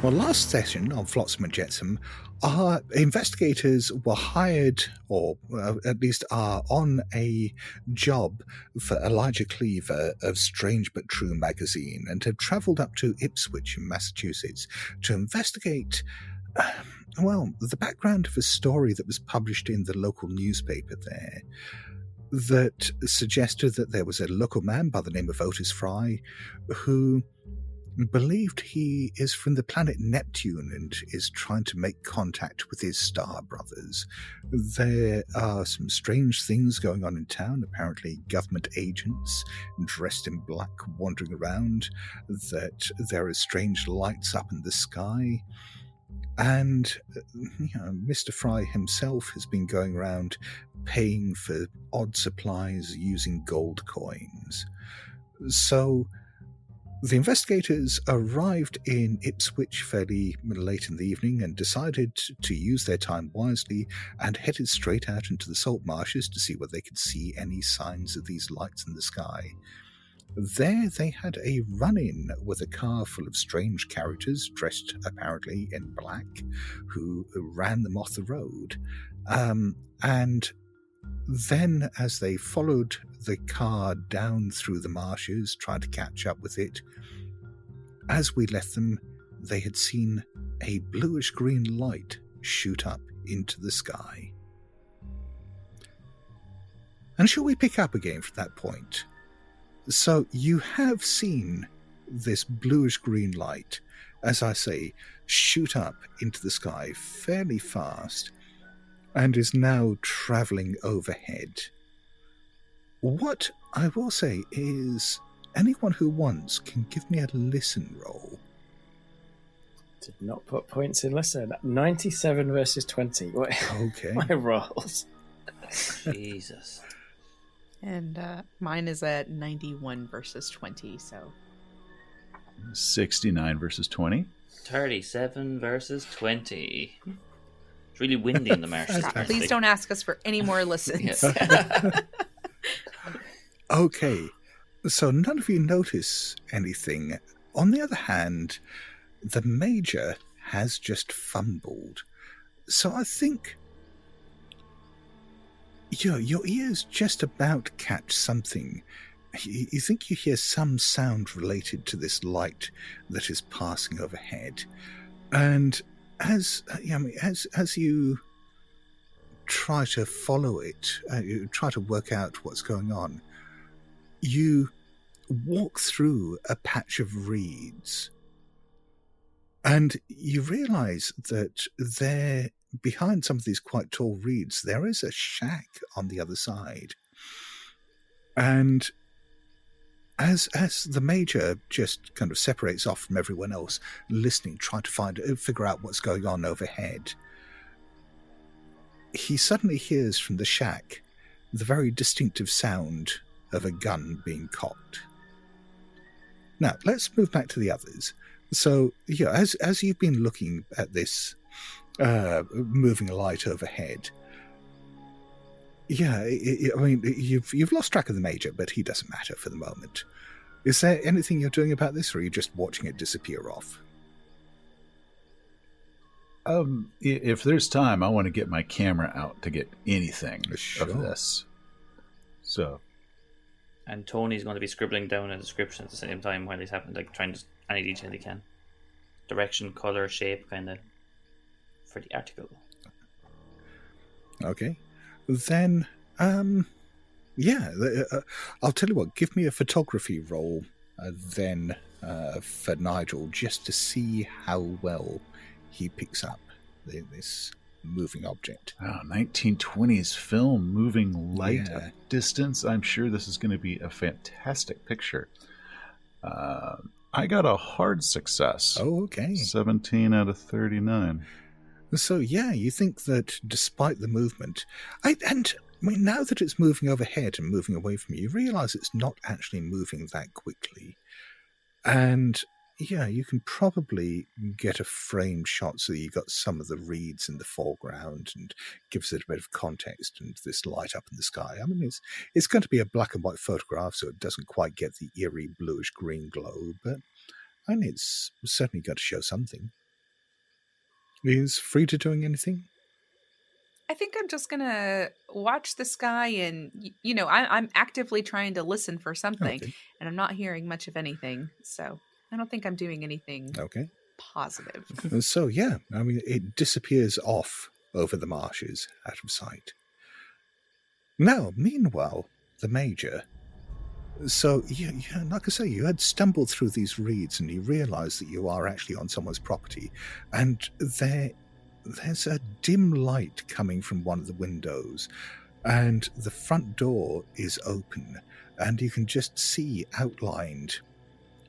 Well, last session on Flotsam and Jetsam, our investigators were hired, or at least are on a job for Elijah Cleaver of Strange But True magazine, and had travelled up to Ipswich in Massachusetts to investigate, the background of a story that was published in the local newspaper there that suggested that there was a local man by the name of Otis Fry who believed he is from the planet Neptune and is trying to make contact with his star brothers. There are some strange things going on in town, apparently government agents dressed in black wandering around, that there are strange lights up in the sky, and Mr. Fry himself has been going around paying for odd supplies using gold coins. So the investigators arrived in Ipswich fairly late in the evening and decided to use their time wisely and headed straight out into the salt marshes to see whether they could see any signs of these lights in the sky. There they had a run-in with a car full of strange characters dressed apparently in black who ran them off the road. And then as they followed the car down through the marshes, trying to catch up with it, as we left them, they had seen a bluish-green light shoot up into the sky. And shall we pick up again from that point? So you have seen this bluish-green light, as I say, shoot up into the sky fairly fast, and is now travelling overhead. What I will say is, anyone who wants can give me a listen roll. Did not put points in listen. 97 versus 20. Okay. My rolls. Jesus. And mine is at 91 versus 20, so... 69 versus 20. 37 versus 20. It's really windy in the marshes. Please don't ask us for any more listens. Okay, so none of you notice anything. On the other hand, the Major has just fumbled. So I think your ears just about catch something. You think you hear some sound related to this light that is passing overhead. And as you try to follow it, you try to work out what's going on, you walk through a patch of reeds, and you realize that there, behind some of these quite tall reeds, there is a shack on the other side. And as the Major just kind of separates off from everyone else, listening, trying to figure out what's going on overhead, he suddenly hears from the shack the very distinctive sound of a gun being cocked. Now, let's move back to the others. So, as you've been looking at this moving light overhead, you've lost track of the Major, but he doesn't matter for the moment. Is there anything you're doing about this, or are you just watching it disappear off? If there's time, I want to get my camera out to get anything Sure. of this. So, And Tony's going to be scribbling down a description at the same time while he's happening, like trying to any detail he can. Direction, colour, shape, kind of, for the article. Okay. Then, I'll tell you what, give me a photography roll then for Nigel, just to see how well he picks up this moving object. 1920s film, moving light Yeah. at distance. I'm sure this is going to be a fantastic picture. I got a hard success. Oh, okay. 17 out of 39. So, you think that despite the movement, now that it's moving overhead and moving away from you, you realize it's not actually moving that quickly. And, you can probably get a framed shot so you got some of the reeds in the foreground and gives it a bit of context and this light up in the sky. I mean, it's going to be a black and white photograph, so it doesn't quite get the eerie bluish-green glow, but it's certainly going to show something. Is Frida doing anything? I think I'm just gonna watch the sky, and I'm actively trying to listen for something, Okay. and I'm not hearing much of anything. So I don't think I'm doing anything Okay. positive. And so, yeah, I mean, it disappears off over the marshes, out of sight. Now, meanwhile, the Major. So, like I say, you had stumbled through these reeds and you realise that you are actually on someone's property, and there's a dim light coming from one of the windows, and the front door is open, and you can just see outlined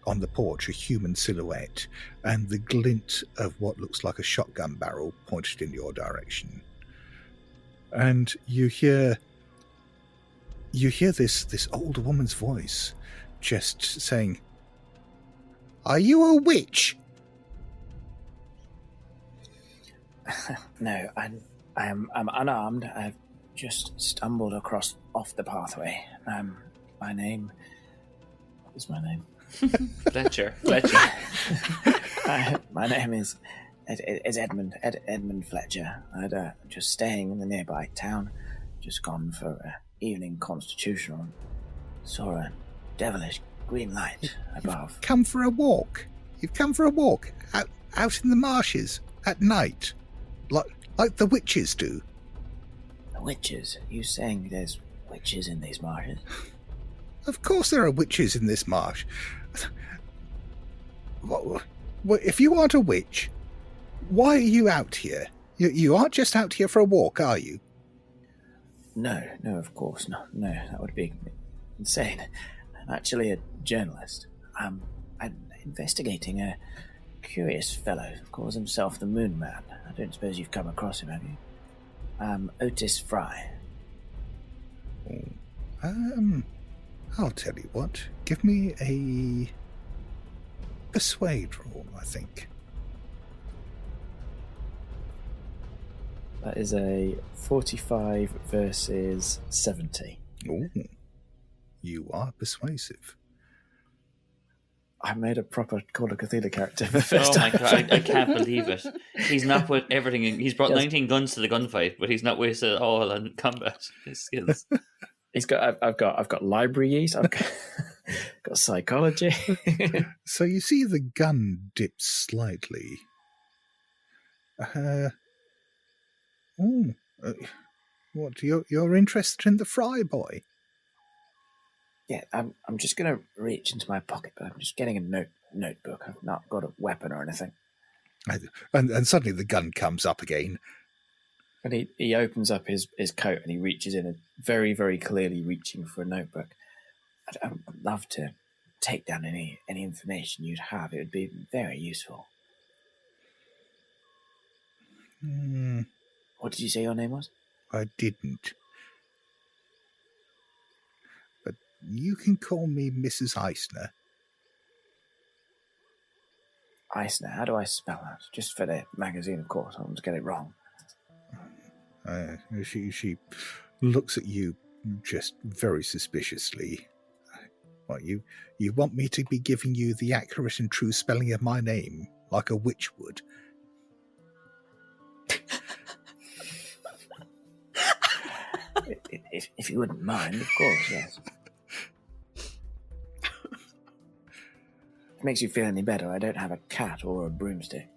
on the porch a human silhouette and the glint of what looks like a shotgun barrel pointed in your direction. And you hear this old woman's voice just saying, "Are you a witch?" No, I'm unarmed. I've just stumbled off the pathway. My name. What is my name? Fletcher. My name is Edmund Fletcher. I'd just staying in the nearby town. Just gone for an evening constitutional. Saw a devilish green light above. Come for a walk. You've come for a walk out in the marshes at night, like the witches do. The witches? You saying there's witches in these marshes? Of course there are witches in this marsh. If you aren't a witch, why are you out here? You aren't just out here for a walk, are you? No, of course not. No, that would be insane. I'm actually a journalist. I'm investigating a curious fellow who calls himself the Moon Man. I don't suppose you've come across him, have you? Otis Fry. I'll tell you what. Give me a persuade roll, I think. That is a 45 versus 70. Ooh, you are persuasive. I made a proper Call of Cthulhu character for the first Oh my time. god, I can't believe it. He's not put everything. He's brought 19 guns to the gunfight, but he's not wasted it all on combat. His skills. I've got library use. I've got psychology. So you see the gun dip slightly. What? You're interested in the Fry boy? Yeah, I'm just gonna reach into my pocket, but I'm just getting a notebook. I've not got a weapon or anything. And suddenly the gun comes up again. And he opens up his coat and he reaches in and very, very clearly reaching for a notebook. I'd love to take down any information you'd have. It would be very useful. What did you say your name was? I didn't. But you can call me Mrs. Eisner. Eisner, how do I spell that? Just for the magazine, of course. I don't want to get it wrong. She looks at you just very suspiciously. What, you want me to be giving you the accurate and true spelling of my name, like a witch would? If you wouldn't mind, of course, yes. If it makes you feel any better, I don't have a cat or a broomstick.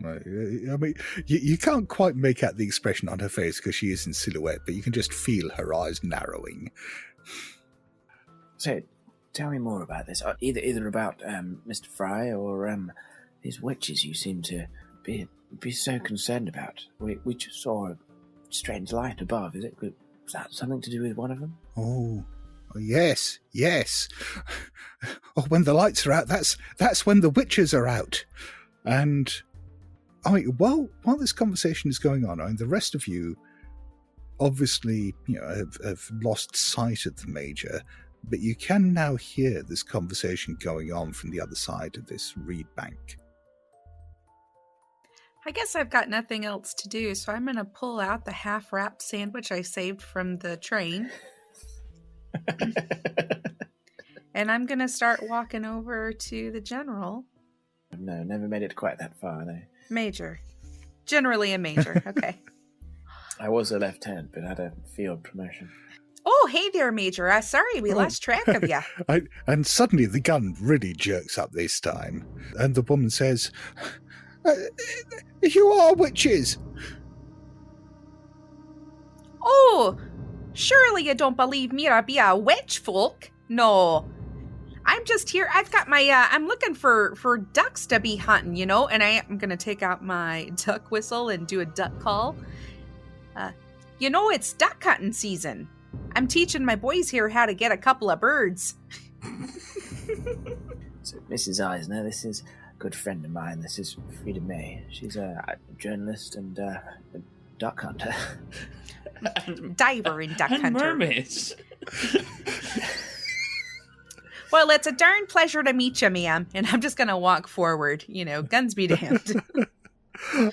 I mean, you can't quite make out the expression on her face because she is in silhouette, but you can just feel her eyes narrowing. So, tell me more about this. Either about Mr. Fry or these witches you seem to be so concerned about. We just saw a strange light above. Was that something to do with one of them? Oh, yes. Oh, when the lights are out, that's when the witches are out. And I mean, while this conversation is going on, I mean, the rest of you obviously, have lost sight of the Major, but you can now hear this conversation going on from the other side of this reed bank. I guess I've got nothing else to do, so I'm going to pull out the half-wrapped sandwich I saved from the train. And I'm going to start walking over to the general. no, never made it quite that far, no. Major. Generally a major. Okay. I was a lieutenant, but had a field promotion. Oh, hey there, Major. Sorry, we lost track of you. And suddenly the gun really jerks up this time. And the woman says, you are witches. Oh, surely you don't believe me to be a witch, folk? No. I'm just here. I've got my, I'm looking for ducks to be hunting, you know, and I'm going to take out my duck whistle and do a duck call. You know, it's duck hunting season. I'm teaching my boys here how to get a couple of birds. So, Mrs. Eisner, this is a good friend of mine. This is 5da May. She's a journalist and a duck hunter. Diver and duck and hunter. mermaids. Well, it's a darn pleasure to meet you, ma'am. And I'm just going to walk forward, you know, guns be damned.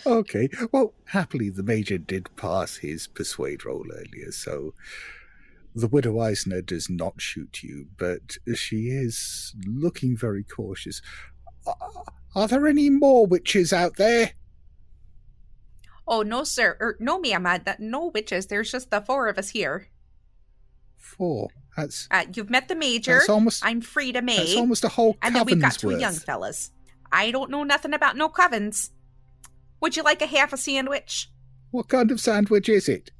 Okay, well, happily the Major did pass his persuade roll earlier, so the Widow Eisner does not shoot you, but she is looking very cautious. Are there any more witches out there? Oh, no, sir. No, ma'am. No witches. There's just the 4 of us here. 4? That's You've met the Major. that's almost, I'm 5da May. that's almost a whole And then we've got coven's 2 worth. young fellas. I don't know nothing about no covens. Would you like a half a sandwich? What kind of sandwich is it?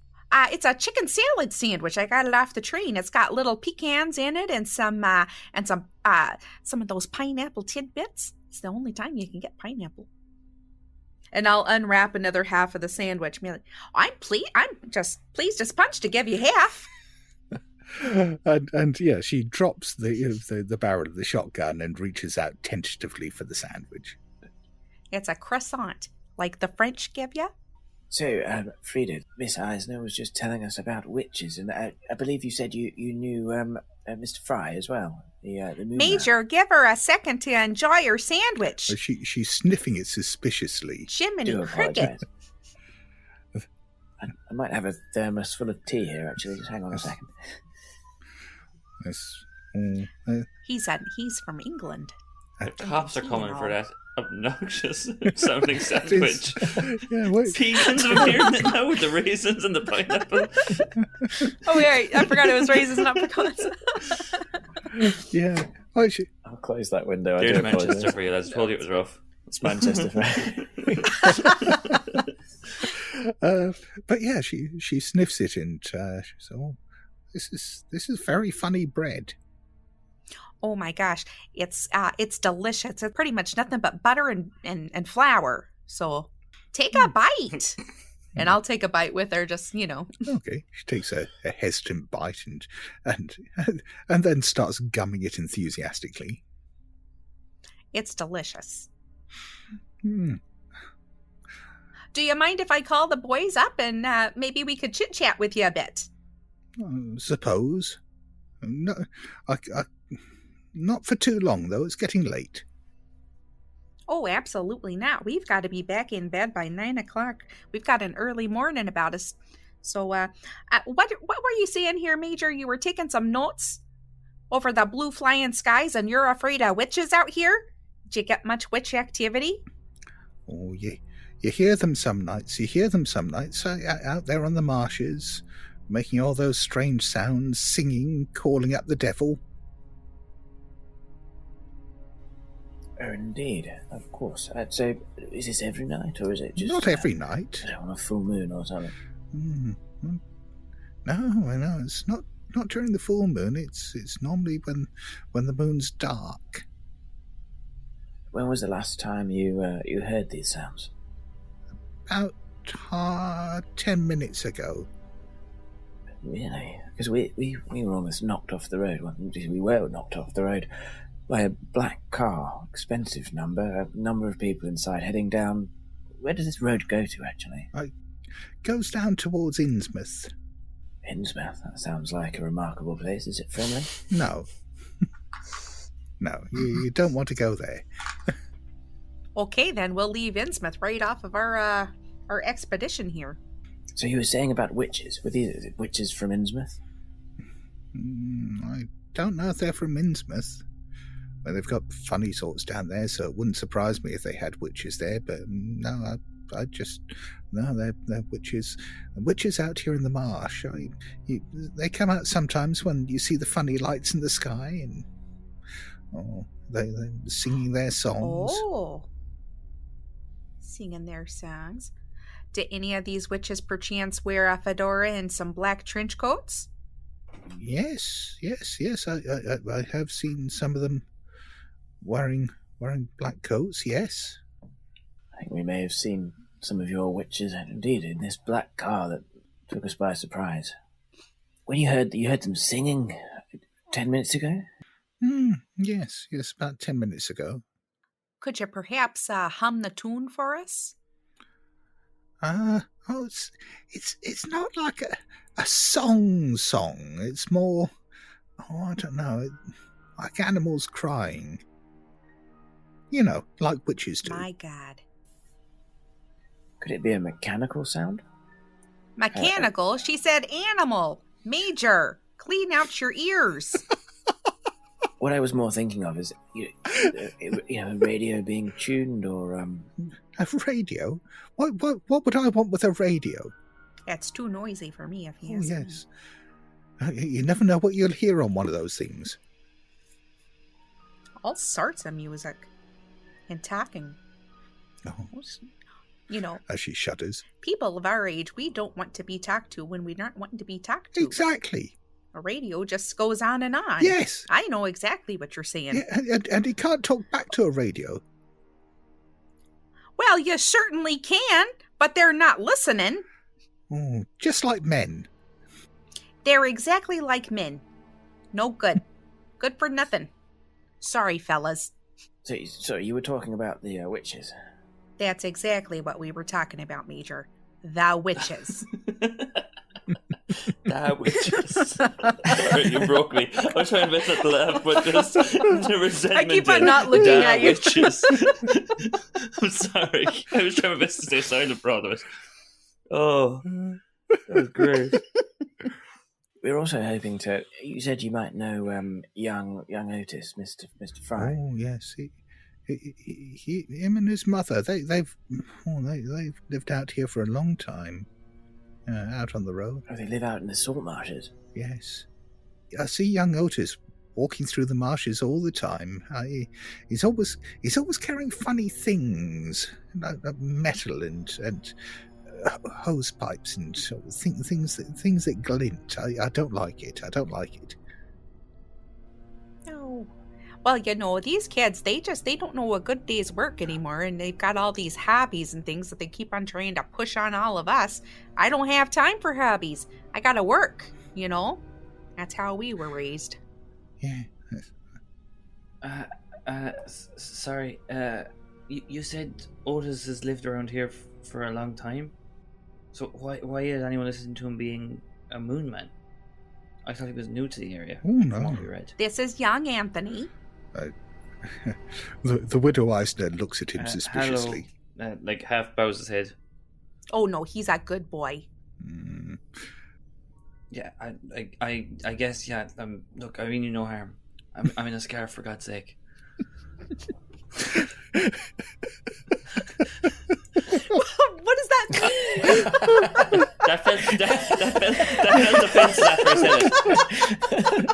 It's a chicken salad sandwich. I got it off the train. It's got little pecans in it and some of those pineapple tidbits. It's the only time you can get pineapple. And I'll unwrap another half of the sandwich. I'm just pleased as punch to give you half. And yeah, she drops the barrel of the shotgun and reaches out tentatively for the sandwich. It's a croissant, like the French give you. So, 5da, Miss Eisner was just telling us about witches, and I believe you said you knew Mr. Fry as well, the moon Major, give her a second to enjoy her sandwich. She's sniffing it suspiciously. Jiminy Do cricket. apologise. I might have a thermos full of tea here, actually. Just hang on a second. Yes. He's from England. The cops are coming for that obnoxious sounding sandwich. Yeah, wait. Pecans have appeared now with the raisins and the pineapple. Oh, yeah, I forgot it was raisins and apricots. Yeah. Oh, I'll close that window. There's I do Manchester apologise. for you, lads. Told you it was rough. It's Manchester for but yeah, she sniffs it and she says, "Oh, this is very funny bread." Oh my gosh, it's delicious. It's pretty much nothing but butter and flour. So take a bite. And I'll take a bite with her, just, you know. Okay, she takes a hesitant bite and then starts gumming it enthusiastically. It's delicious. Hmm. Do you mind if I call the boys up and maybe we could chit-chat with you a bit? Suppose. No, I not for too long, though. It's getting late. Oh, absolutely not. We've got to be back in bed by 9 o'clock. We've got an early morning about us. So, what were you saying here, Major? You were taking some notes over the blue flying skies and you're afraid of witches out here? Did you get much witch activity? Oh, you hear them some nights. Out there on the marshes, making all those strange sounds, singing, calling up the devil. Oh, indeed. Of course. So, is this every night, or is it just... Not every night. On a full moon or something? No, it's not during the full moon. It's normally when the moon's dark. When was the last time you heard these sounds? About 10 minutes ago. Really? Because we were almost knocked off the road. Well, we were knocked off the road by a black car, expensive number, a number of people inside heading down. Where does this road go to, actually? It goes down towards Innsmouth. Innsmouth? That sounds like a remarkable place. Is it friendly? No. No, you don't want to go there. Okay, then we'll leave Innsmouth right off of our expedition here. So you were saying about witches. Were these witches from Innsmouth? I don't know if they're from Innsmouth. Well, they've got funny sorts down there, so it wouldn't surprise me if they had witches there. But no, they're witches. Witches out here in the marsh. They come out sometimes when you see the funny lights in the sky, and they're singing their songs. Oh, singing their songs. Do any of these witches perchance wear a fedora and some black trench coats? Yes. I have seen some of them wearing black coats. Yes. I think we may have seen some of your witches, indeed, in this black car that took us by surprise. When you heard them singing 10 minutes ago? Yes, about 10 minutes ago. Could you perhaps hum the tune for us? It's not like a song. It's more, I don't know, like animals crying. You know, like witches do. My God. Could it be a mechanical sound? Mechanical? She said animal. Major, clean out your ears. What I was more thinking of is, a radio being tuned, or A radio? What would I want with a radio? That's too noisy for me, if you Oh, ask me. yes. You never know what you'll hear on one of those things. All sorts of music. And talking. Oh, You know, as she shudders. people of our age, we don't want to be talked to when we're not wanting to be talked to. Exactly. A radio just goes on and on. Yes. I know exactly what you're saying. Yeah, and he can't talk back to a radio. Well, you certainly can, but they're not listening. Oh, just like men. They're exactly like men. No good. Good for nothing. Sorry, fellas. So you were talking about the witches? That's exactly what we were talking about, Major. The witches. The witches. Sorry, you broke me. I was trying to not to laugh, but just the resentment. I keep on not looking the at you. Witches. I'm sorry. I was trying my best to stay silent for all of it. Oh, that was great. We're also hoping to. You said you might know young Otis, Mr. Fry. Oh, yes. Him and his mother, they've lived out here for a long time. Out on the road. Oh, they live out in the salt marshes. Yes. I see young Otis walking through the marshes all the time. He's always carrying funny things, like metal and hose pipes and things that glint. I don't like it. No. Well, these kids, they don't know a good day's work anymore, and they've got all these hobbies and things that they keep on trying to push on all of us. I don't have time for hobbies. I gotta work, That's how we were raised. Yeah. Sorry. You said Otis has lived around here for a long time? So why is anyone listening to him being a moon man? I thought he was new to the area. Oh, no. From what we read. This is young Anthony. The widow Eisner looks at him suspiciously. Hello. Half bows his head. Oh, no, he's a good boy. Mm. Yeah, I guess, yeah. Look, I mean you no harm. I'm in a scarf, for God's sake. What does that mean? That felt offensive after I said it.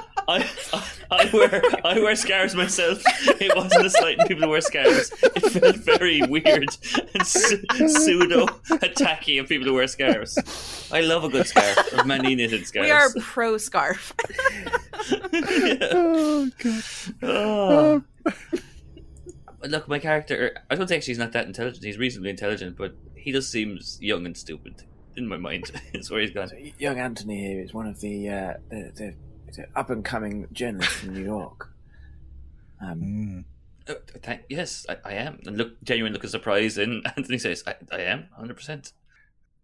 I wear scarves myself. It wasn't a slight in people who wear scarves. It felt very weird and pseudo attacky of people who wear scarves. I love a good scarf, of many knitted scarves. We are pro scarf. Yeah. Oh, God. Oh. Look, my character, I don't think she's not that intelligent. He's reasonably intelligent, but he just seems young and stupid in my mind. It's where he's gone. So young Anthony here is one of the up-and-coming journalists from New York. Yes, I am. And genuine look of surprise, and Anthony says, I am, 100%.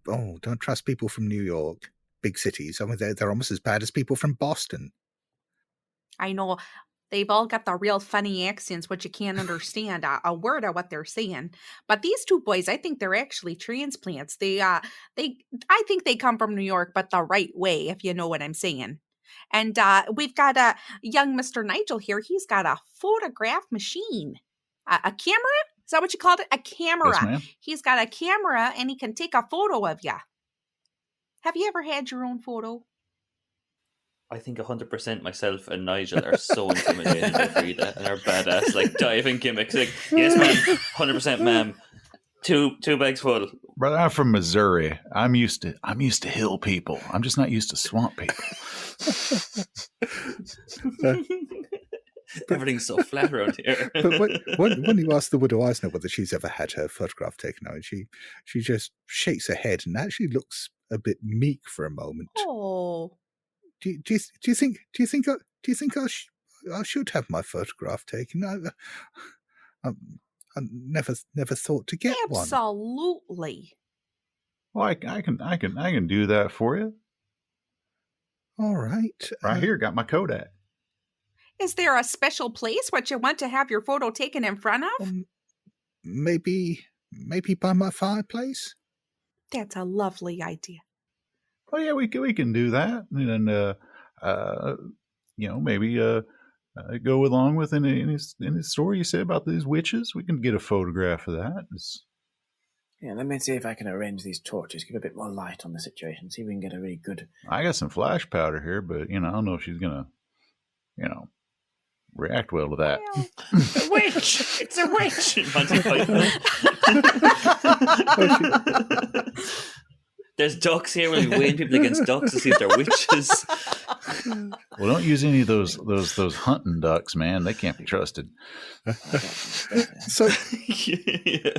Oh, don't trust people from New York. Big cities. I mean, they're almost as bad as people from Boston. I know. They've all got the real funny accents, which you can't understand a word of what they're saying. But these two boys, I think they're actually transplants. I think they come from New York, but the right way, if you know what I'm saying. And we've got young Mr. Nigel here. He's got a photograph machine. A camera? Is that what you called it? A camera. Yes, ma'am. He's got a camera and he can take a photo of you. Have you ever had your own photo? I think 100% myself and Nigel are so intimidated by Frida and her badass like diving gimmicks. Like, yes, ma'am, 100%, ma'am. Two bags full. Brother, I'm from Missouri. I'm used to hill people. I'm just not used to swamp people. Everything's so flat around here. But when you ask the widow Eisner whether she's ever had her photograph taken out, she just shakes her head and actually looks a bit meek for a moment. Oh. Do you think I should have my photograph taken? I never thought to get one. Absolutely. Well, I can do that for you. All right. Right here, got my Kodak. Is there a special place what you want to have your photo taken in front of? Maybe by my fireplace. That's a lovely idea. Oh yeah, we can do that, and maybe go along with any story you say about these witches. We can get a photograph of that. Yeah, let me see if I can arrange these torches, give a bit more light on the situation, see if we can get a really good... I got some flash powder here, but, I don't know if she's going to, react well to that. Well, a witch! It's a witch! There's ducks here. We'll be weighing people against ducks to see if they're witches. Well, don't use any of those hunting ducks, man. They can't be trusted. So yeah,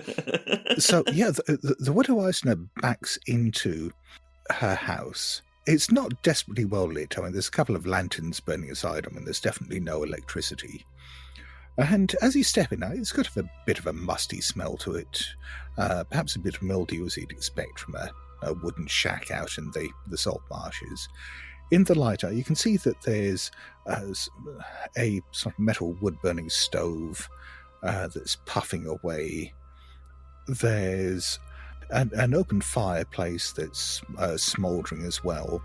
the widow Eisner backs into her house. It's not desperately well lit. I mean, there's a couple of lanterns burning aside. I mean, there's definitely no electricity. And as you step in, it's got a bit of a musty smell to it. Perhaps a bit of mildew, as you'd expect from a wooden shack out in the salt marshes. In the light, you can see that there's a sort of metal wood-burning stove that's puffing away. There's an open fireplace that's smouldering as well.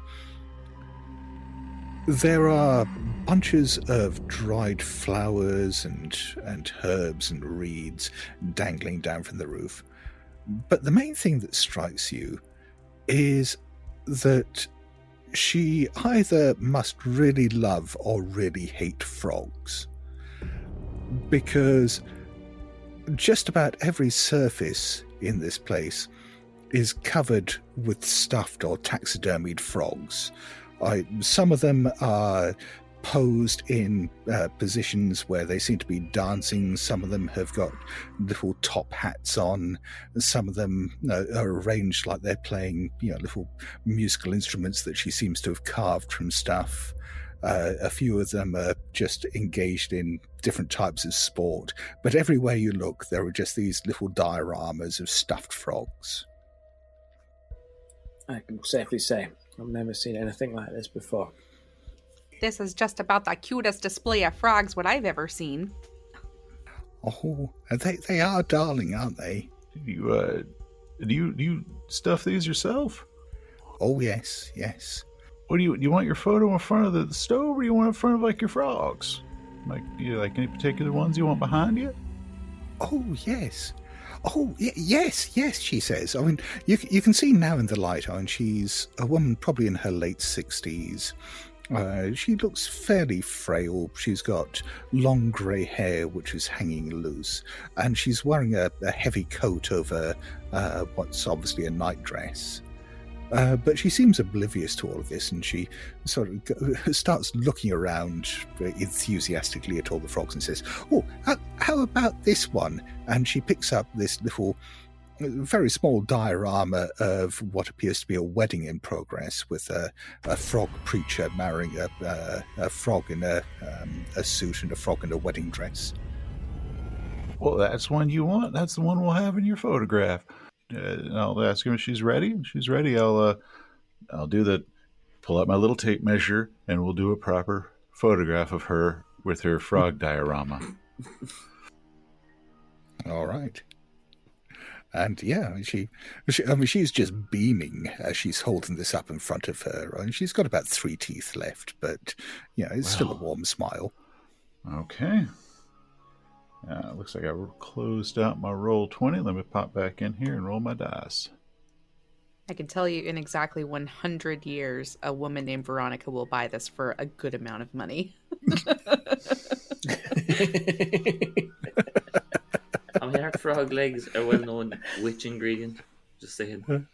There are bunches of dried flowers and herbs and reeds dangling down from the roof. But the main thing that strikes you is that she either must really love or really hate frogs, because just about every surface in this place is covered with stuffed or taxidermied frogs. Some of them are posed in positions where they seem to be dancing. Some of them have got little top hats on. Some of them are arranged like they're playing, little musical instruments that she seems to have carved from stuff. A few of them are just engaged in different types of sport. But everywhere you look, there are just these little dioramas of stuffed frogs. I can safely say I've never seen anything like this before. This is just about the cutest display of frogs what I've ever seen. Oh, they are darling, aren't they? Do you stuff these yourself? Oh, yes. What do you want your photo in front of the stove, or do you want it in front of like your frogs? Like, do you like any particular ones you want behind you? Oh, yes. Oh, yes, she says. I mean, you can see now in the light, she's a woman probably in her late 60s. She looks fairly frail. She's got long grey hair, which is hanging loose, and she's wearing a heavy coat over what's obviously a nightdress. But she seems oblivious to all of this, and she sort of starts looking around enthusiastically at all the frogs and says, "Oh, how about this one?" And she picks up this little, very small diorama of what appears to be a wedding in progress, with a frog preacher marrying a frog in a suit and a frog in a wedding dress. Well, that's one you want. That's the one we'll have in your photograph. I'll ask her if she's ready. If she's ready, I'll pull out my little tape measure, and we'll do a proper photograph of her with her frog diorama. All right. And yeah, I mean, she's just beaming as she's holding this up in front of her. And she's got about 3 teeth left, but it's still a warm smile. Okay. Looks like I closed out my roll 20. Let me pop back in here and roll my dice. I can tell you in exactly 100 years, a woman named Veronica will buy this for a good amount of money. I mean, our frog legs are well-known witch ingredient. Just saying.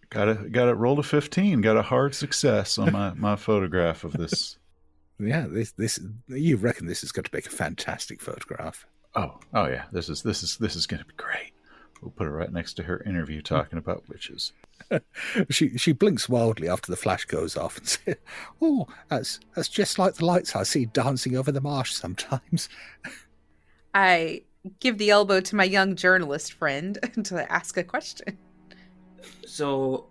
Got it. Rolled a 15. Got a hard success on my photograph of this. Yeah, this you reckon this is going to make a fantastic photograph? Oh yeah. This is going to be great. We'll put it right next to her interview talking about witches. She blinks wildly after the flash goes off and says, "Oh, that's just like the lights I see dancing over the marsh sometimes." I give the elbow to my young journalist friend to ask a question. So,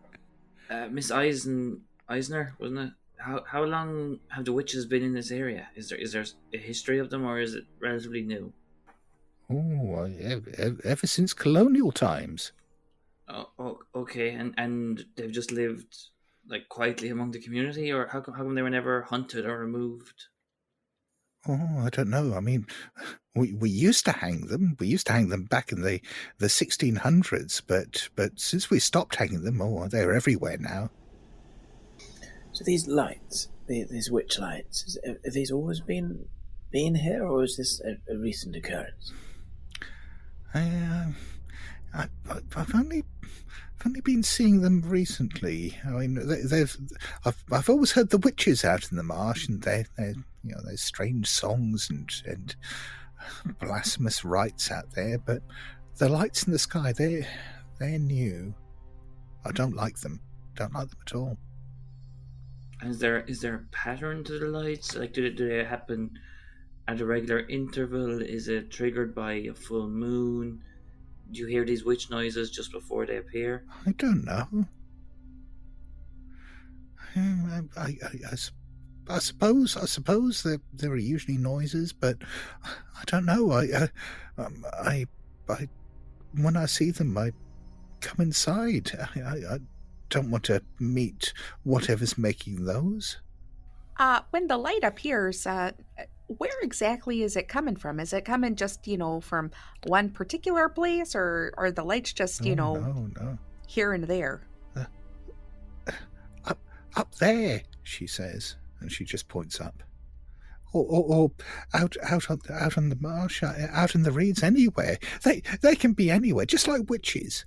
Miss Eisner, wasn't it? How long have the witches been in this area? Is there a history of them, or is it relatively new? Oh, ever since colonial times. Oh, okay. And they've just lived like quietly among the community, or how come they were never hunted or removed? Oh, I don't know. I mean, we used to hang them. We used to hang them back in the 1600s, but since we stopped hanging them, they're everywhere now. So these lights, these witch lights, have these always been here, or is this a recent occurrence? I've only been seeing them recently. I mean, I've always heard the witches out in the marsh, and their strange songs and blasphemous rites out there. But the lights in the sky, they're new. I don't like them. Don't like them at all. And is there a pattern to the lights? Like, do they happen at a regular interval? Is it triggered by a full moon? Do you hear these witch noises just before they appear? I don't know. I suppose there are usually noises, but I don't know. I when I see them, I come inside. I don't want to meet whatever's making those. When the light appears, where exactly is it coming from? Is it coming just, from one particular place, or are the lights just, No. here and there? Up there, she says, and she just points up. Or out on the marsh, out in the reeds, anywhere. They can be anywhere, just like witches.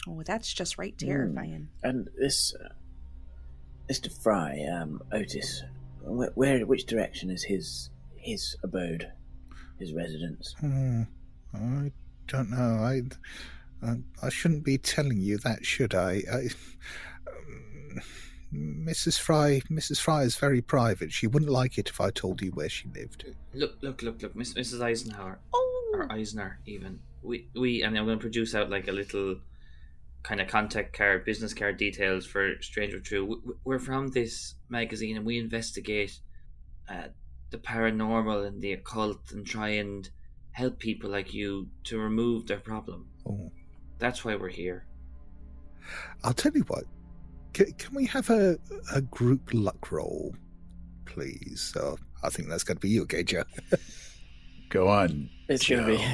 Oh, that's just right terrifying. And this, Mr. Fry, Otis, which direction is his abode, his residence? I don't know. I shouldn't be telling you that, should I? Mrs. Fry is very private. She wouldn't like it if I told you where she lived. Look, Mrs. Eisenhower. Oh. Or Eisner, even. We I'm going to produce out like a little kind of contact card, business card details for Strange But True. We're from this magazine, and we investigate the paranormal and the occult and try and help people like you to remove their problem. Oh. That's why we're here. I'll tell you what. Can we have a group luck roll, please? So I think that's going to be you, okay, Joe? Go on. It's going to be.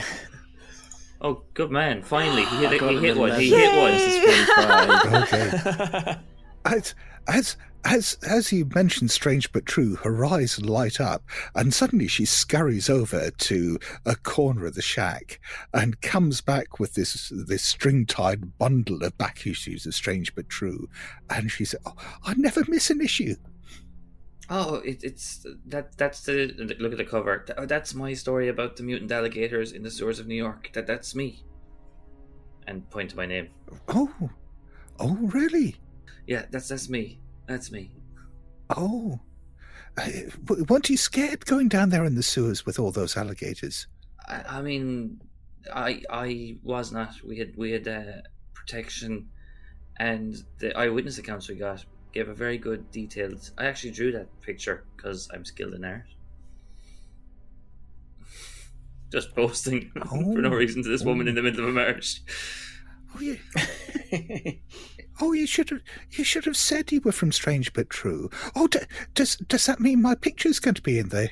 Oh, good man! Finally, he hit one. Okay. As you mentioned, Strange But True, her eyes light up, and suddenly she scurries over to a corner of the shack and comes back with this string-tied bundle of back issues of Strange But True, and she said, "Oh, I never miss an issue." Oh, that's the look at the cover. That's my story about the mutant alligators in the sewers of New York. That's me. And point to my name. Oh, really? Yeah, that's me. That's me. Oh, weren't you scared going down there in the sewers with all those alligators? I mean, I was not. We had protection, and the eyewitness accounts we got gave a very good detailed. I actually drew that picture because I'm skilled in art. Just posting for no reason to this woman in the middle of a march. you. Oh, you should have said you were from Strange but True. Oh, does that mean my picture's going to be in the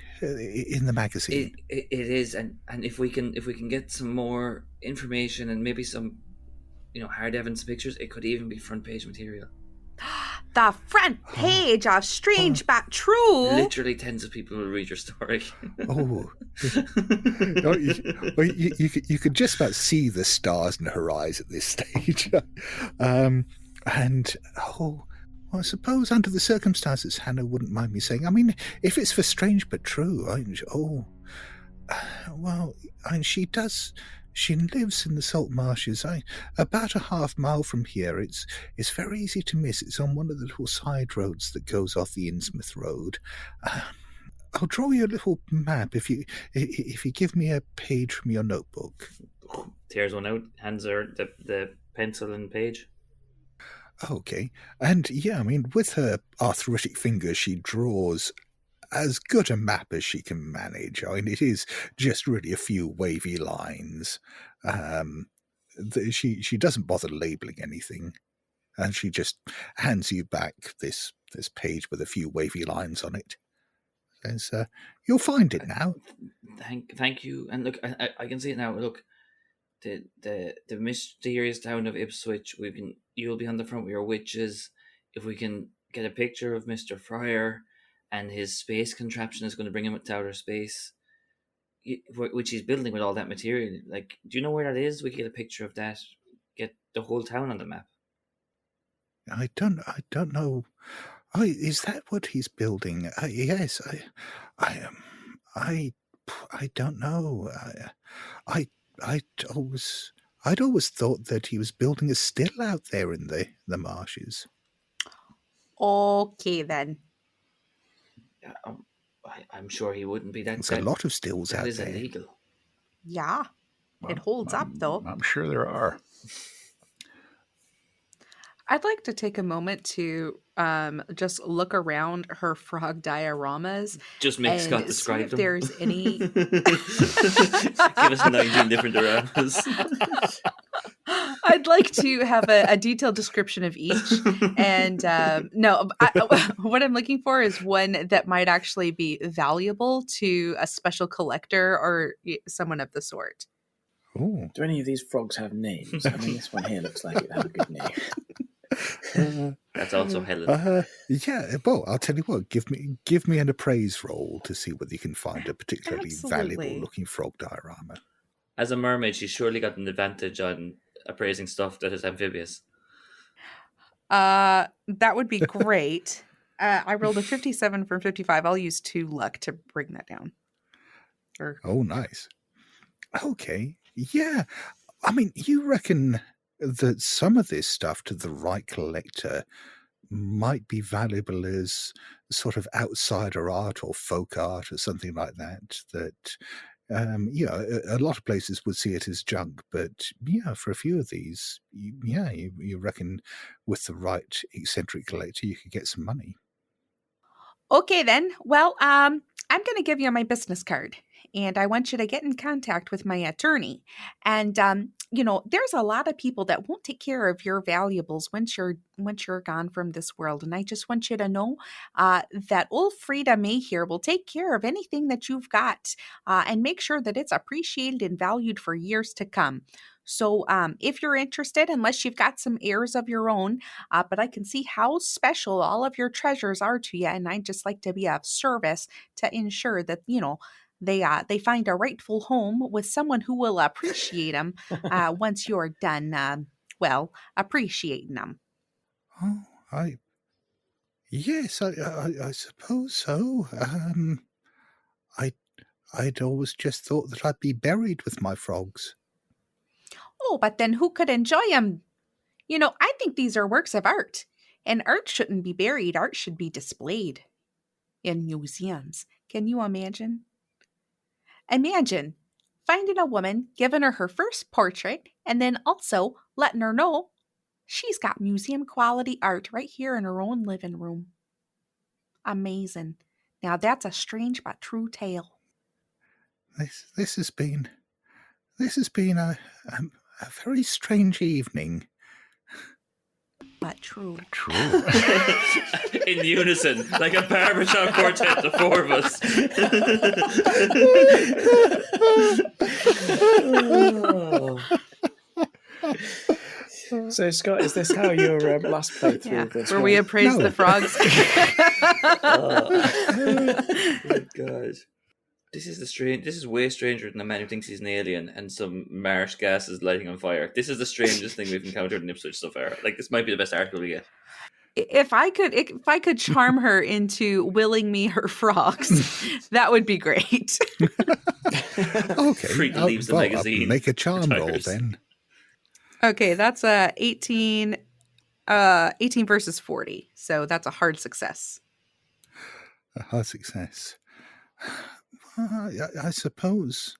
magazine? It is, and if we can get some more information and maybe some, hard evidence pictures, it could even be front page material. The front page of Strange but True. Literally, tens of people will read your story. You could just about see the stars in her eyes at this stage. I suppose under the circumstances, Hannah wouldn't mind me saying. I mean, if it's for Strange but True, she does. She lives in the salt marshes, about a half mile from here. It's very easy to miss. It's on one of the little side roads that goes off the Innsmouth Road. I'll draw you a little map if you give me a page from your notebook. Tears one out, hands her the pencil and page. Okay, and yeah, I mean, with her arthritic fingers, she draws as good a map as she can manage. I mean, it is just really a few wavy lines. She doesn't bother labeling anything, and she just hands you back this page with a few wavy lines on it. Says, "You'll find it now." Thank you. And look, I can see it now. Look, the mysterious town of Ipswich. You'll be on the front with your witches. If we can get a picture of Mr. Fryer and his space contraption is going to bring him to outer space, which he's building with all that material. Like, do you know where that is? We can get a picture of that. Get the whole town on the map. I don't know. Oh, is that what he's building? Yes, I don't know. I'd always thought that he was building a still out there in the marshes. Okay, then. I'm sure he wouldn't be. There's a lot of stills out there. That is illegal. Yeah, it holds up, though. I'm sure there are. I'd like to take a moment to just look around her frog dioramas. Just make Scott describe them. If there's any. Give us 19 different dioramas. I'd like to have a detailed description of each. And what I'm looking for is one that might actually be valuable to a special collector or someone of the sort. Ooh. Do any of these frogs have names? I mean, this one here looks like it has a good name. That's also Helen. Yeah, well, I'll tell you what. Give me an appraise roll to see whether you can find a particularly valuable-looking frog diorama. As a mermaid, she's surely got an advantage on appraising stuff that is amphibious. That would be great. I rolled a 57 from 55. I'll use 2 luck to bring that down. Oh, nice. Okay, yeah. I mean, you reckon that some of this stuff to the right collector might be valuable as sort of outsider art or folk art or something like that. That a lot of places would see it as junk, but yeah, for a few of these, you reckon with the right eccentric collector, you could get some money. Okay, then. Well, I'm going to give you my business card, and I want you to get in contact with my attorney. And there's a lot of people that won't take care of your valuables once you're gone from this world. And I just want you to know that old 5da May here will take care of anything that you've got and make sure that it's appreciated and valued for years to come. So if you're interested, unless you've got some heirs of your own, but I can see how special all of your treasures are to you, and I'd just like to be of service to ensure that, they find a rightful home with someone who will appreciate them once you're done, appreciating them. Oh, I suppose so. I'd always just thought that I'd be buried with my frogs. Oh, but then who could enjoy them? I think these are works of art, and art shouldn't be buried. Art should be displayed in museums. Can you imagine? Imagine finding a woman, giving her first portrait, and then also letting her know she's got museum quality art right here in her own living room. Amazing. Now that's a strange but true tale. This has been a very strange evening. But true. True. In unison, like a barbershop quartet, the four of us. So, Scott, is this how your last playthrough of this Where we went? appraise No. the frogs. Oh my god. This is way stranger than a man who thinks he's an alien and some marsh gas is lighting on fire. This is the strangest thing we've encountered in Ipswich so far. Like, this might be the best article we get. If I could charm her into willing me her frogs, that would be great. Okay. Freak leaves the I'll magazine. make a charm roll Tires. then. Okay, that's 18 versus 40. So that's a hard success. A hard success. I suppose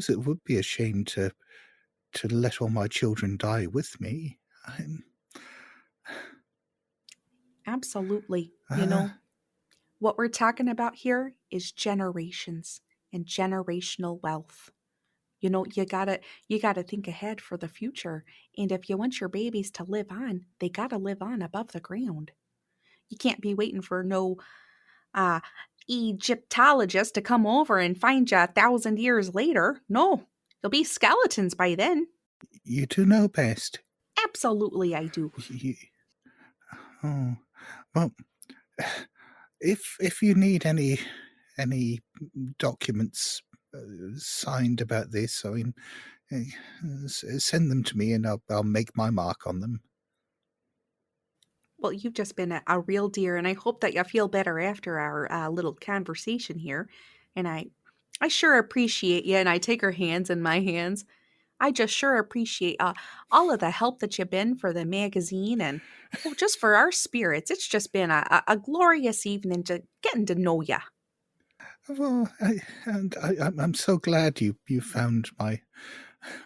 it would be a shame to let all my children die with me. Absolutely. You know, what we're talking about here is generations and generational wealth. You know, you gotta think ahead for the future. And if you want your babies to live on, they gotta live on above the ground. You can't be waiting for no Egyptologist to come over and find you 1,000 years later. No, there'll be skeletons by then. You do know best. Absolutely, I do. Oh, well, if you need any documents signed about this, I mean, send them to me and I'll make my mark on them. Well, you've just been a real dear, and I hope that you feel better after our little conversation here. And I sure appreciate you, and I take her hands in my hands. I just sure appreciate all of the help that you've been for the magazine and just for our spirits. It's just been a glorious evening to getting to know you. Well, I'm so glad you found my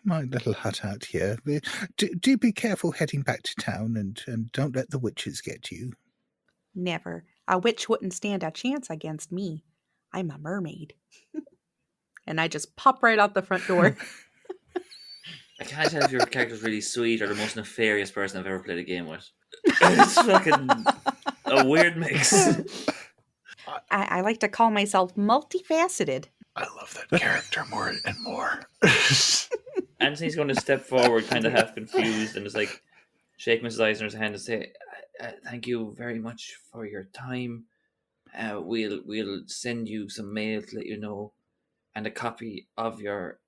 little hut out here. Do be careful heading back to town and don't let the witches get you. Never. A witch wouldn't stand a chance against me. I'm a mermaid. And I just pop right out the front door. I can't tell if your character's really sweet or the most nefarious person I've ever played a game with. It's fucking a weird mix. I like to call myself multifaceted. I love that character more and more. Anthony's going to step forward, kind of half confused, and just like shake Mrs. Eisner's hand and say, "Thank you very much for your time. We'll send you some mail to let you know, and a copy of your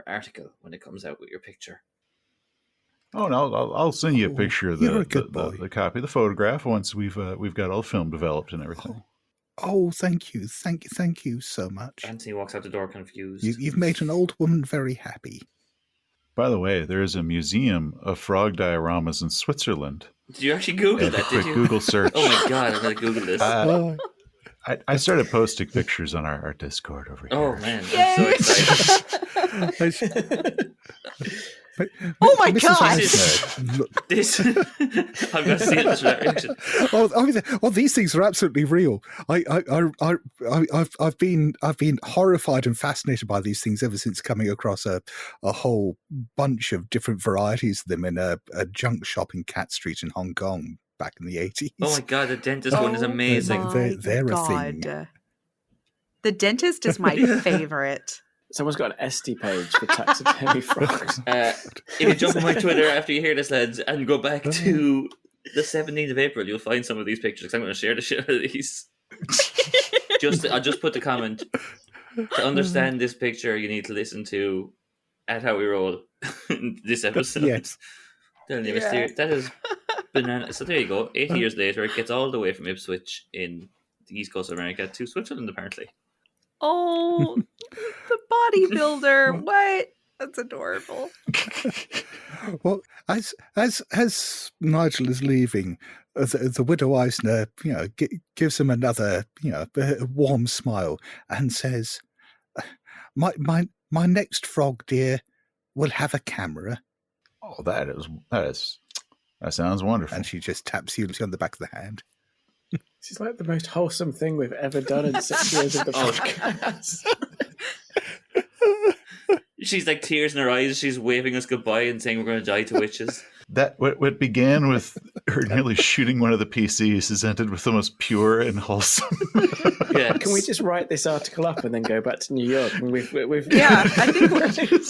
article when it comes out with your picture." Oh no, I'll send you a picture of you're a good boy. the copy, the photograph once we've got all the film developed and everything. Oh, thank you so much. Anthony walks out the door confused. You've made an old woman very happy. By the way, there is a museum of frog dioramas in Switzerland. Did you actually Google And a that? quick Did you? Google search. Oh my god, I'm gonna Google this. I started posting pictures on our Discord over here. Oh man, Yay! I'm so excited. Oh my Mrs. God! Eisner, look, This I'm gonna see this reaction. these things are absolutely real. I've been horrified and fascinated by these things ever since coming across a whole bunch of different varieties of them in a junk shop in Cat Street in Hong Kong back in the 80s. Oh my god, the dentist one is amazing. They're a thing. The dentist is my favorite. Someone's got an SD page for taxidermy frogs. If you jump on my Twitter after you hear this, lads, and go back to the 17th of April, you'll find some of these pictures. 'Cause I'm going to share the shit out of these. I'll just put the comment. To understand this picture, you need to listen to At How We Roll this episode. Yes. That is banana. So there you go. 80 years later, it gets all the way from Ipswich in the east coast of America to Switzerland, apparently. Oh, the bodybuilder. What? That's adorable. Well, as Nigel is leaving, the widow Eisner, gives him another, warm smile and says, "My next frog, dear, will have a camera." Oh, that sounds wonderful. And she just taps you on the back of the hand. This is like the most wholesome thing we've ever done in 6 years of the podcast. She's like tears in her eyes. She's waving us goodbye and saying we're going to die to witches. That what began with her nearly shooting one of the PCs has ended with the most pure and wholesome. Yeah. Can we just write this article up and then go back to New York? And we've Yeah, I think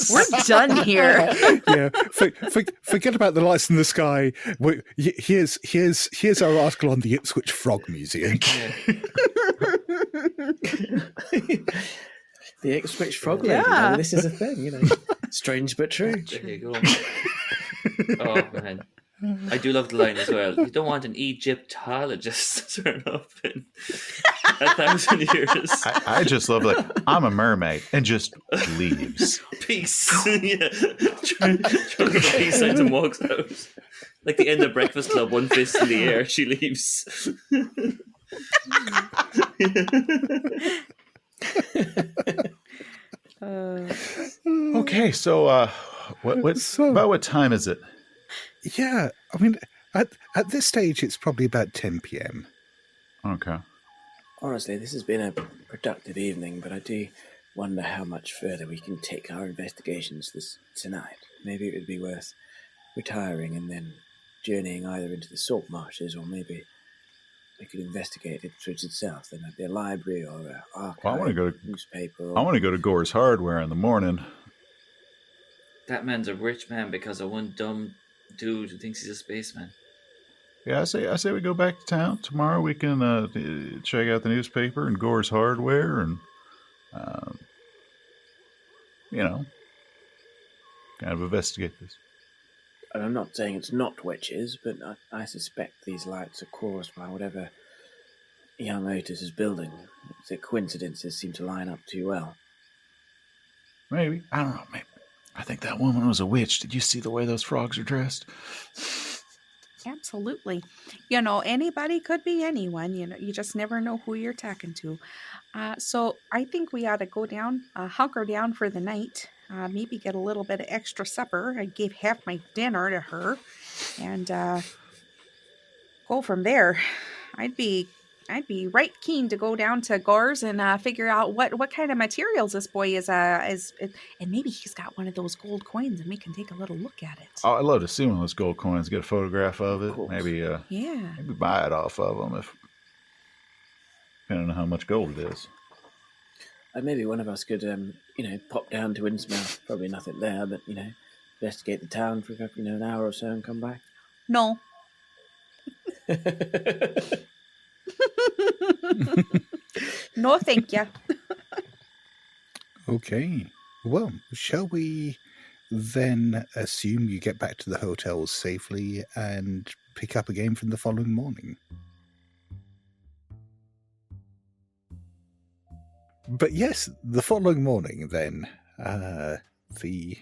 we're done here. Yeah, forget about the lights in the sky. Here's our article on the Ipswich Frog Museum. The Ipswich Frog Lady. Yeah. This is a thing, Strange but true. There you go. Oh, man. I do love the line as well. You don't want an Egyptologist to turn up in 1,000 years. I just love I'm a mermaid and just leaves. Peace. Yeah. Trying to get peace signs and walks out. Like the end of Breakfast Club, one fist in the air, she leaves. Okay, so about what time is it? Yeah, I mean, at this stage, it's probably about 10 p.m. Okay. Honestly, this has been a productive evening, but I do wonder how much further we can take our investigations tonight. Maybe it would be worth retiring and then journeying either into the salt marshes, or maybe we could investigate Ipswich itself. There might be a library or an archive, Well, I want to newspaper. I want to go to Gore's Hardware in the morning. That man's a rich man because of one dumb dude who thinks he's a spaceman. Yeah, I say we go back to town tomorrow. We can check out the newspaper and Gore's Hardware, and kind of investigate this. And I'm not saying it's not witches, but I suspect these lights are caused by whatever young Otis is building. The coincidences seem to line up too well. Maybe. I don't know. Maybe. I think that woman was a witch. Did you see the way those frogs are dressed? Absolutely. Anybody could be anyone. You just never know who you're talking to. So I think we ought to go down, hunker down for the night. Maybe get a little bit of extra supper. I gave half my dinner to her, and go from there. I'd be right keen to go down to Gore's and figure out what kind of materials this boy is, and maybe he's got one of those gold coins, and we can take a little look at it. Oh, I'd love to see one of those gold coins. Get a photograph of it. Maybe maybe buy it off of them if depending on how much gold it is. And maybe one of us could, pop down to Innsmouth. Probably nothing there, but, investigate the town for an hour or so and come back. No. No, thank you. Okay. Well, shall we then assume you get back to the hotel safely and pick up again from the following morning? But yes, the following morning then, the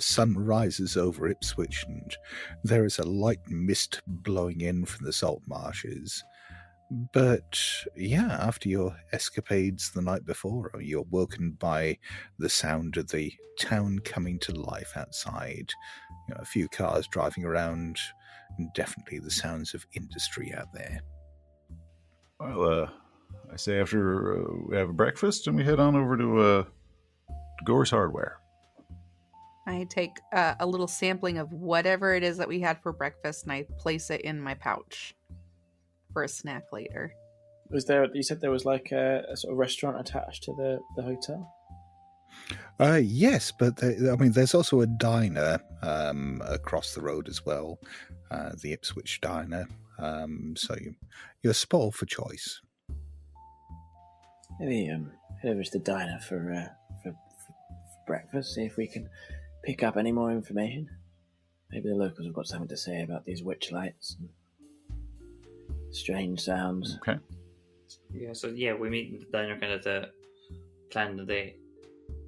sun rises over Ipswich, and there is a light mist blowing in from the salt marshes. But yeah, after your escapades the night before, you're woken by the sound of the town coming to life outside. A few cars driving around, and definitely the sounds of industry out there. Well, I say after we have a breakfast and we head on over to Gore's Hardware. I take a little sampling of whatever it is that we had for breakfast, and I place it in my pouch for a snack later. You said there was like a sort of restaurant attached to the hotel? Yes, but there's also a diner across the road as well, the Ipswich Diner. So you're spoiled for choice. Maybe head over to the diner for breakfast, see if we can pick up any more information. Maybe the locals have got something to say about these witch lights and strange sounds. Okay. Yeah, so we meet in the diner kind of to plan the day.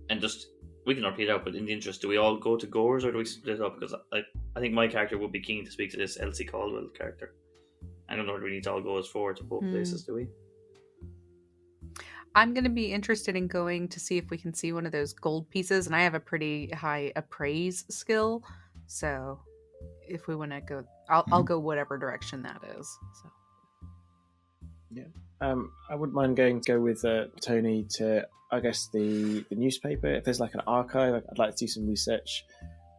And just, we can repeat out, but in the interest, do we all go to Gore's or do we split up? Because I think my character would be keen to speak to this Elsie Caldwell character. I don't know if we need to all go as forward to both places, do we? I'm going to be interested in going to see if we can see one of those gold pieces, and I have a pretty high appraise skill, so if we want to go, I'll go whatever direction that is. So. Yeah. I wouldn't mind go with Tony to, I guess, the newspaper. If there's like an archive, I'd like to do some research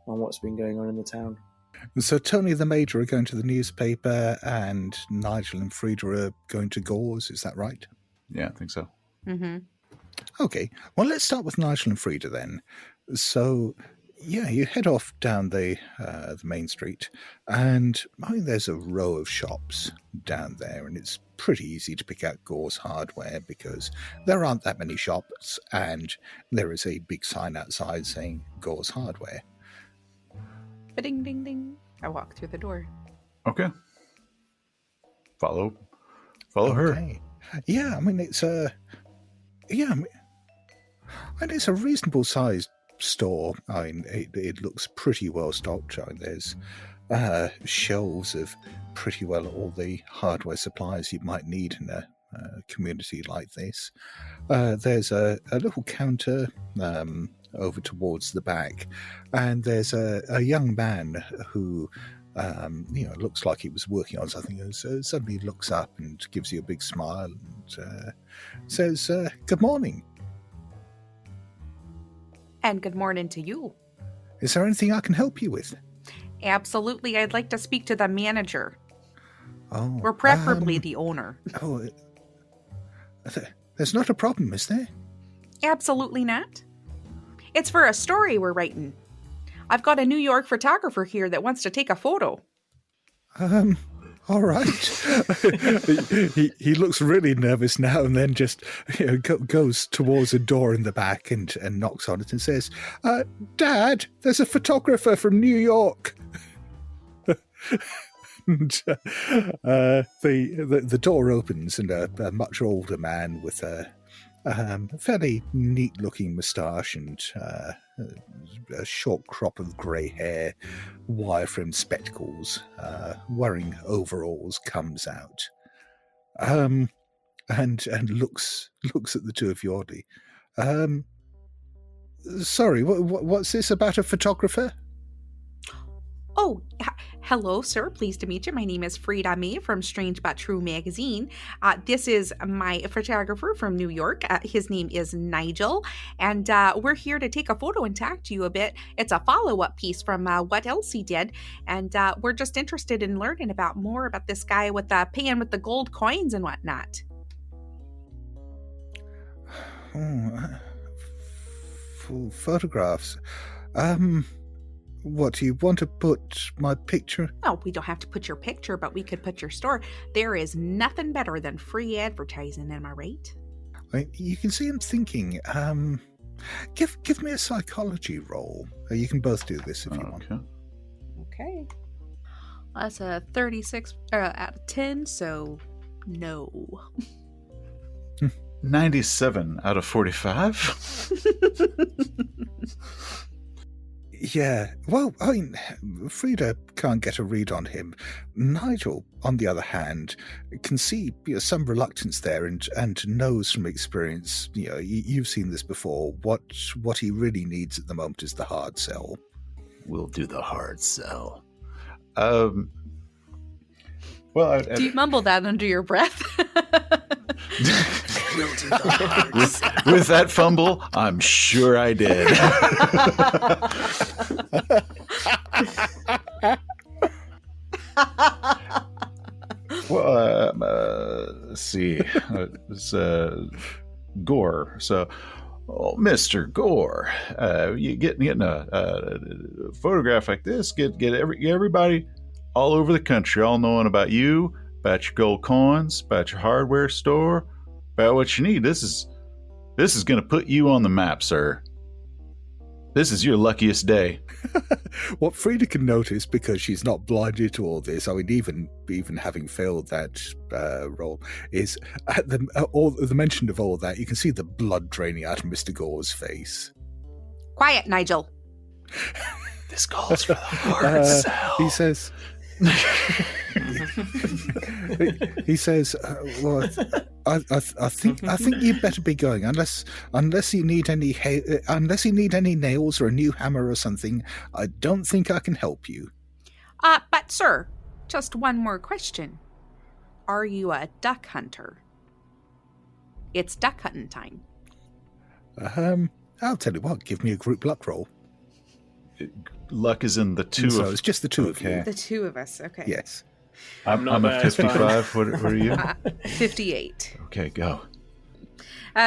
on what's been going on in the town. So Tony the Major are going to the newspaper, and Nigel and Frida are going to Gauze. Is that right? Yeah, I think so. Mm-hmm. Okay. Well, let's start with Nigel and Frida then. So, yeah, you head off down the main street, and I mean, there's a row of shops down there, and it's pretty easy to pick out Gauze Hardware because there aren't that many shops, and there is a big sign outside saying Gauze Hardware. Ding, ding, ding. I walk through the door. Okay. Follow her. Okay. Yeah, I mean, it's a reasonable sized store. I mean, it looks pretty well stocked. I mean, there's shelves of pretty well all the hardware supplies you might need in a community like this. There's a little counter over towards the back, and there's a young man who looks like he was working on something, and suddenly looks up and gives you a big smile and says, "Good morning." And good morning to you. Is there anything I can help you with? Absolutely. I'd like to speak to the manager. Oh, Or preferably the owner. Oh, there's not a problem, is there? Absolutely not. It's for a story we're writing. I've got a New York photographer here that wants to take a photo. All right. he looks really nervous now, and then just goes towards a door in the back and knocks on it and says, "Dad, there's a photographer from New York." And the door opens, and a much older man with a fairly neat-looking moustache and a short crop of grey hair, wire-framed spectacles, wearing overalls, comes out, and looks at the two of you oddly. Sorry, what's this about a photographer? Oh, hello, sir. Pleased to meet you. My name is 5da1b from Strange But True magazine. This is my photographer from New York. His name is Nigel, and we're here to take a photo and talk to you a bit. It's a follow-up piece from what else he did, and we're just interested in learning more about this guy with paying with the gold coins and whatnot. Full photographs. What, do you want to put my picture? Oh, we don't have to put your picture, but we could put your store. There is nothing better than free advertising, am I right? You can see I'm thinking. Give me a psychology roll. You can both do this if you want. Okay. That's a 36 out of 10, so no. 97 out of 45. Yeah, well, I mean, Frida can't get a read on him. Nigel, on the other hand, can see some reluctance there and knows from experience, you've seen this before, what he really needs at the moment is the hard sell. We'll do the hard sell. Well, do you mumble that under your breath? We'll do the hard sell. With that fumble, I'm sure I did. Well, let's see. It's Gore. So, Mr. Gore, you getting a photograph like this? Get everybody all over the country all knowing about you, about your gold coins, about your hardware store, about what you need. This is going to put you on the map, sir. This is your luckiest day. What Frida can notice, because she's not blinded to all this, I mean, even having failed that role, is at the mention of all that, you can see the blood draining out of Mr. Gore's face. Quiet, Nigel. This calls for the hard sell. He says... he says, "Well, I think you'd better be going unless you need any nails or a new hammer or something. I don't think I can help you." But sir, just one more question: are you a duck hunter? It's duck hunting time. I'll tell you what, give me a group luck roll. Luck is in the two So of... it's just the two of you. The two of us, okay. Yes. I'm Not a bad, it's 55. What are you? 58. Okay, go.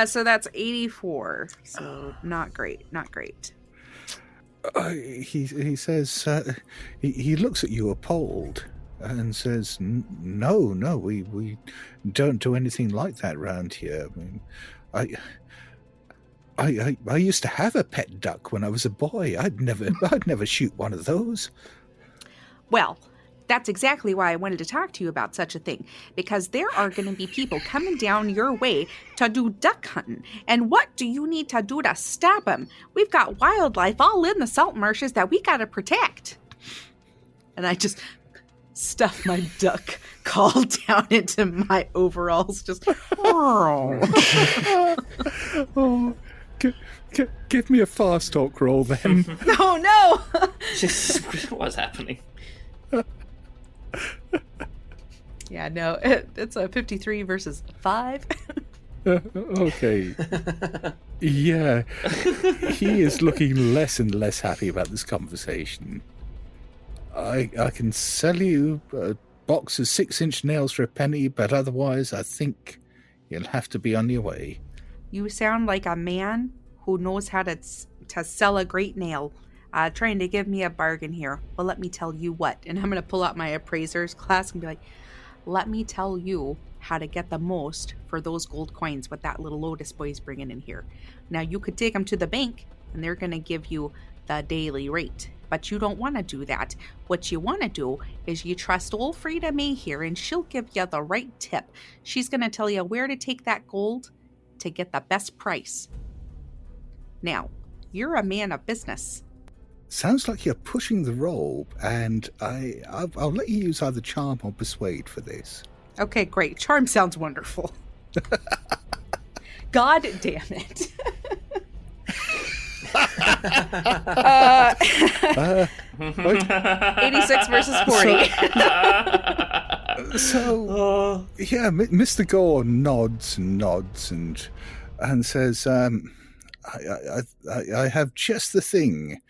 So that's 84. So not great. He says, he looks at you appalled and says, no, we don't do anything like that around here. I mean, I used to have a pet duck when I was a boy. I'd never shoot one of those. Well, that's exactly why I wanted to talk to you about such a thing, because there are going to be people coming down your way to do duck hunting. And what do you need to do to stop them? We've got wildlife all in the salt marshes that we got to protect. And I just stuff my duck call down into my overalls. Just, Oh, give me a fast talk roll then. no. What's happening? Yeah, no, it's a 53 versus 5. Okay. Yeah. He is looking less and less happy about this conversation. I can sell you a box of 6-inch nails for a penny, but otherwise I think you'll have to be on your way. You sound like a man who knows how to sell a great nail. Trying to give me a bargain here. Well, let me tell you what. And I'm going to pull out my appraiser's class and be like, let me tell you how to get the most for those gold coins what that little Lotus boy's bringing in here. Now, you could take them to the bank and they're going to give you the daily rate. But you don't want to do that. What you want to do is you trust old 5da May here and she'll give you the right tip. She's going to tell you where to take that gold to get the best price. Now, you're a man of business. Sounds like you're pushing the roll, and I'll let you use either charm or persuade for this. Okay, great. Charm sounds wonderful. God damn it. 86 versus 40. So, yeah, Mr. Gore nods and says, I have just the thing.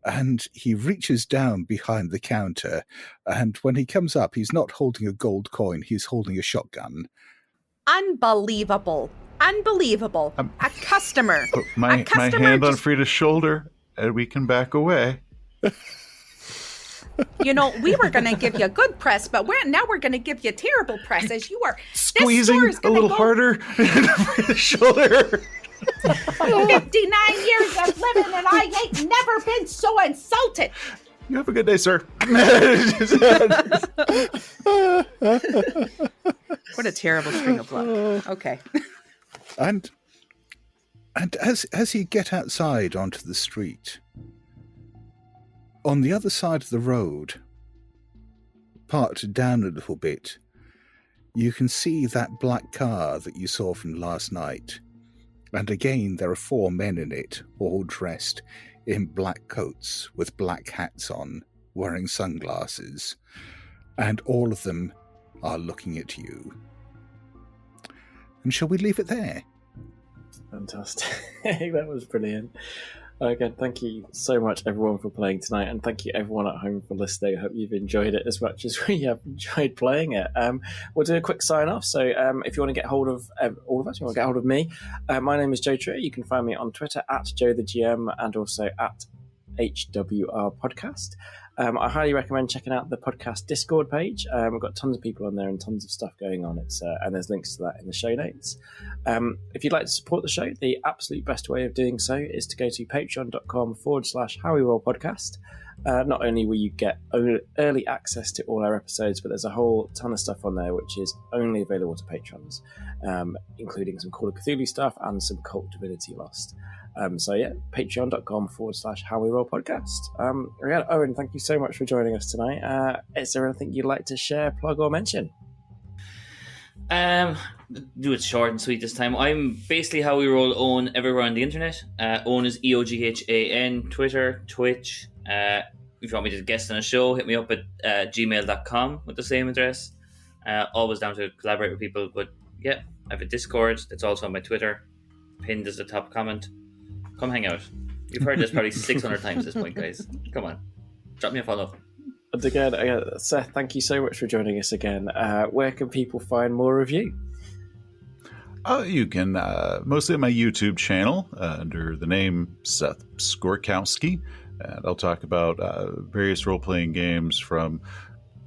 And he reaches down behind the counter, and when he comes up, he's not holding a gold coin, he's holding a shotgun. Unbelievable. A customer. Put my hand on Frida's shoulder, and we can back away. You know, we were going to give you good press, but now we're going to give you terrible press as you are Squeezing a little harder for the shoulder. 59 years of living and I ain't never been so insulted. You have a good day, sir. What a terrible string of luck. Okay. And as you get outside onto the street, on the other side of the road, parked down a little bit, you can see that black car that you saw from last night. And again, there are 4 men in it, all dressed in black coats with black hats on, wearing sunglasses. And all of them are looking at you. And shall we leave it there? Fantastic. That was brilliant. Again, thank you so much, everyone, for playing tonight, and thank you, everyone at home, for listening. I hope you've enjoyed it as much as we have enjoyed playing it. We'll do a quick sign-off, so if you want to get hold of all of us, you want to get hold of me, my name is Joe Trier. You can find me on Twitter at JoeTheGM and also at HWR Podcast. I highly recommend checking out the podcast Discord page. We've got tons of people on there and tons of stuff going on. And there's links to that in the show notes. If you'd like to support the show, the absolute best way of doing so is to go to patreon.com/HowWeRollPodcast. Not only will you get early access to all our episodes, but there's a whole ton of stuff on there which is only available to patrons, including some Call of Cthulhu stuff and some Cult Divinity Lost. So yeah, patreon.com/HowWeRollPodcast. Yeah, Owen, thank you so much for joining us tonight. Is there anything you'd like to share, plug, or mention? Do it short and sweet this time. I'm basically How We Roll Owen everywhere on the internet. Owen is EOGHAN, Twitter, Twitch. If you want me to guest on a show, hit me up at gmail.com with the same address. Always down to collaborate with people. But yeah, I have a Discord that's also on my Twitter. Pinned as the top comment. Come hang out. You've heard this probably 600 times at this point, guys. Come on. Drop me a follow. And again, Seth, thank you so much for joining us again. Where can people find more of you? You can mostly at my YouTube channel under the name Seth Skorkowski. And I'll talk about various role-playing games from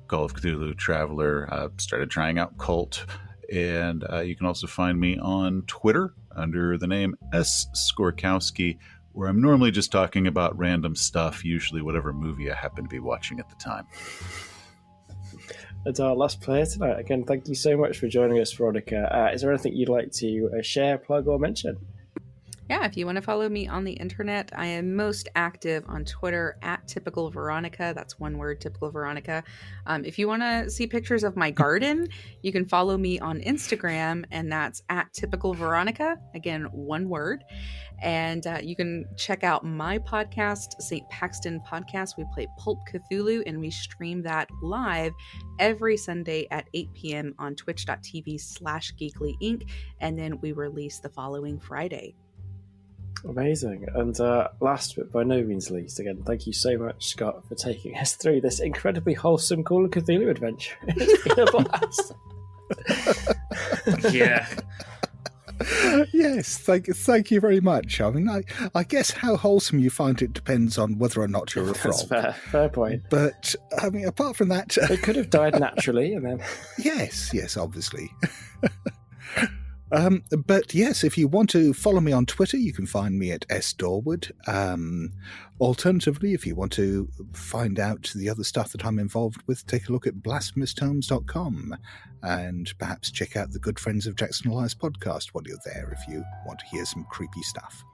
Call of Cthulhu, Traveler, started trying out Cult. And you can also find me on Twitter under the name S. Skorkowski, where I'm normally just talking about random stuff, usually whatever movie I happen to be watching at the time. And our last player tonight. Again, thank you so much for joining us, Veronica. Is there anything you'd like to share, plug, or mention? Yeah, if you want to follow me on the internet, I am most active on Twitter at Typical Veronica. That's one word, Typical Veronica. If you want to see pictures of my garden, you can follow me on Instagram, and that's at Typical Veronica. Again, one word. And you can check out my podcast, St. Paxton Podcast. We play Pulp Cthulhu, and we stream that live every Sunday at 8 p.m. on twitch.tv/Geekly Inc. And then we release the following Friday. Amazing. And last but by no means least, again, thank you so much, Scott, for taking us through this incredibly wholesome Call of Cthulhu adventure. It's been a blast. Yeah. Yes, thank you very much. I mean, I guess how wholesome you find it depends on whether or not you're a frog. That's fair point. But, I mean, apart from that... It could have died naturally, and then... Yes, obviously. But yes, if you want to follow me on Twitter, you can find me at sdorwood. Alternatively, if you want to find out the other stuff that I'm involved with, take a look at blasphemoustomes.com and perhaps check out the Good Friends of Jackson Elias podcast while you're there if you want to hear some creepy stuff.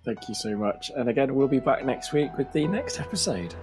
Thank you so much. And again, we'll be back next week with the next episode.